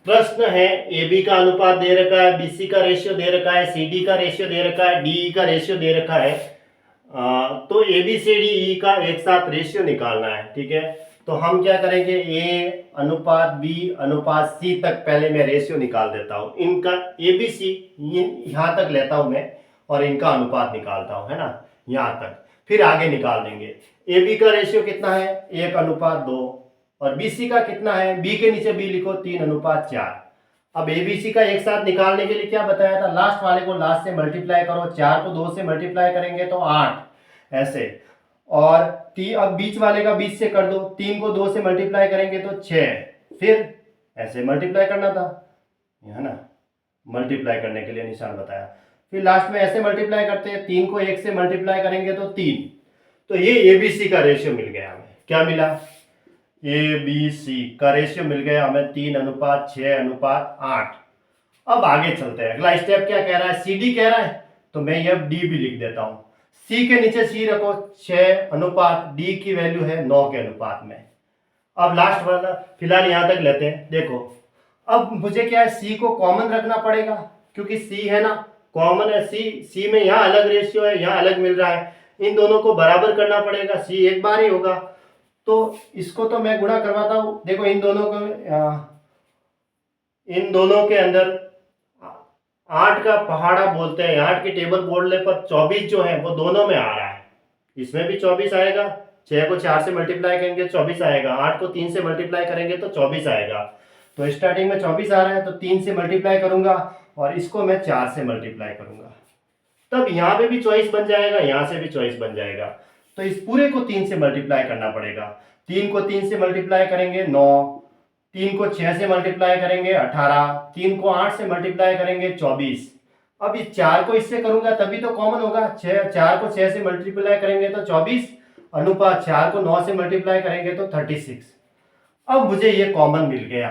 प्रश्न है A B का अनुपात दे रखा है, बी सी का रेशियो दे रखा है, सी डी का रेशियो दे रखा है, डी ई का रेशियो दे रखा है। तो ए बी सी डी ई का एक साथ रेशियो निकालना है। ठीक है, तो हम क्या करेंगे, ए अनुपात बी अनुपात सी तक पहले मैं रेशियो निकाल देता हूँ। इनका ए बी सी यहाँ तक लेता हूँ मैं और इनका अनुपात निकालता हूँ, है ना, यहाँ तक, फिर आगे निकाल देंगे। ए बी का रेशियो कितना है, 1:2, और बी सी का कितना है, बी के नीचे बी लिखो 3:4। अब ए बी सी का एक साथ निकालने के लिए क्या बताया था, लास्ट वाले को लास्ट से मल्टीप्लाई करो, 4 को 2 से मल्टीप्लाई करेंगे तो 8, ऐसे, और अब बीच वाले का बीच से कर दो, 3 को 2 से मल्टीप्लाई करेंगे तो 6, फिर ऐसे मल्टीप्लाई करना था, है ना, मल्टीप्लाई करने के लिए निशान बताया। फिर लास्ट में ऐसे मल्टीप्लाई करते हैं, 3 को 1 से मल्टीप्लाई करेंगे तो 3। तो ये ए बी सी का रेशियो मिल गया हमें। क्या मिला, ए बी सी का रेशियो मिल गया हमें 3:6:8। अब आगे चलते हैं, अगला स्टेप क्या कह रहा है, सी डी कह रहा है, तो मैं ये डी भी लिख देता हूं। सी के नीचे सी रखो 6:, डी की वैल्यू है 9 के अनुपात में। अब लास्ट वाला फिलहाल यहां तक लेते हैं। देखो, अब मुझे क्या है, सी को कॉमन रखना पड़ेगा, क्योंकि सी है ना, कॉमन है, सी में यहाँ अलग रेशियो है, यहाँ अलग मिल रहा है, इन दोनों को बराबर करना पड़ेगा। सी एक बार ही होगा, तो इसको तो मैं गुणा करवाता हूं। देखो, इन दोनों के अंदर 8 का पहाड़ा बोलते हैं, 8 की टेबल बोलने पर 24 जो है वो दोनों में आ रहा है। इसमें भी 24 आएगा, 6 को 4 से मल्टीप्लाई करेंगे 24 आएगा, 8 को 3 से मल्टीप्लाई करेंगे तो 24 आएगा। तो स्टार्टिंग में 24 आ रहा है, तो 3 से मल्टीप्लाई करूंगा और इसको मैं 4 से मल्टीप्लाई करूंगा, तब यहाँ पे भी चॉइस बन जाएगा, यहाँ से भी चॉइस बन जाएगा। तो इस पूरे को 3 से मल्टीप्लाई करना पड़ेगा। 3 को 3 से मल्टीप्लाई करेंगे 9, 3 को 6 से मल्टीप्लाई करेंगे 18, 3 को 8 से मल्टीप्लाई करेंगे 24। अब इस 4 को इससे करूंगा तभी तो कॉमन होगा। 4 को 6 से मल्टीप्लाई करेंगे तो 24, अनुपात 4 को 9 से मल्टीप्लाई करेंगे तो 36। अब मुझे ये कॉमन मिल गया,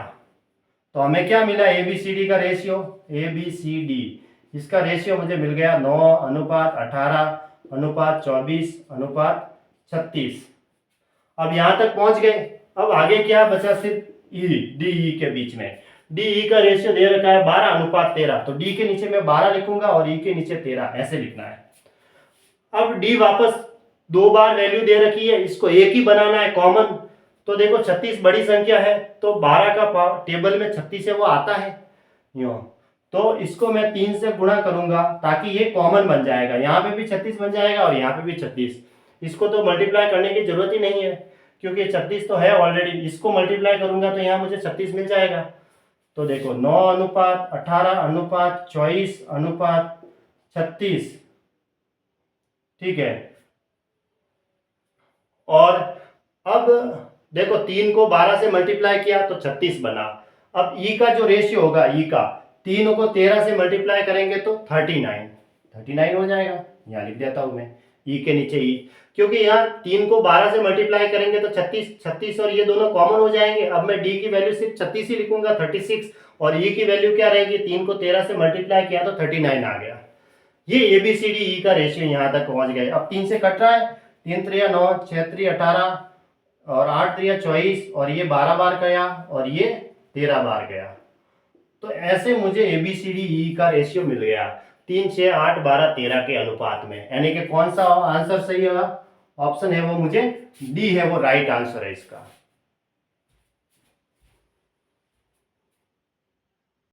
तो हमें क्या मिला, ए बी सी डी का ratio, A B C D, इसका रेशियो मुझे मिल गया 9:18:24:36। अब यहां तक पहुंच गए। अब आगे क्या बचा, सिर्फ ई डी ई के बीच में। डी ई का रेशियो दे रखा है 12:13, तो डी के नीचे मैं 12 लिखूंगा और ई के नीचे 13, ऐसे लिखना है। अब डी वापस 2 बार वैल्यू दे रखी है, इसको एक ही बनाना है कॉमन। तो देखो 36 बड़ी संख्या है, तो 12 का टेबल में 36 है वो आता है यूं, तो इसको मैं 3 से गुणा करूंगा ताकि ये कॉमन बन जाएगा। यहाँ पे भी 36 बन जाएगा और यहाँ पे भी 36। इसको तो मल्टीप्लाई करने की जरूरत ही नहीं है, क्योंकि 36 तो है ऑलरेडी। इसको मल्टीप्लाई करूंगा तो यहाँ मुझे 36 मिल जाएगा। तो देखो 9:18:24:36, ठीक है। और अब देखो 3 को 12 से मल्टीप्लाई किया तो 36 बना। अब ई का जो रेशियो होगा, ई का 3 को 13 से मल्टीप्लाई करेंगे तो 39 हो जाएगा। यहाँ लिख देता हूं मैं, ई के नीचे ई, क्योंकि यहाँ 3 को 12 से मल्टीप्लाई करेंगे तो 36 और ये दोनों कॉमन हो जाएंगे। अब मैं डी की वैल्यू सिर्फ 36 ही लिखूंगा, 36, और ई की वैल्यू क्या रहेगी, 3 को 13 से मल्टीप्लाई किया तो 39 आ गया। ये ए बी सी डी ई का रेशियो यहाँ तक पहुंच गए। अब 3 से कट रहा है, 3 3 9, 6 3 18 और 8 3 24, और ये 12 बार गया और ये 13 बार गया। तो ऐसे मुझे ए बी सी डी ई का रेशियो मिल गया 3 6 8 12 13 के अनुपात में। यानी कि कौन सा आंसर सही होगा, ऑप्शन है वो मुझे डी है, वो राइट आंसर है इसका।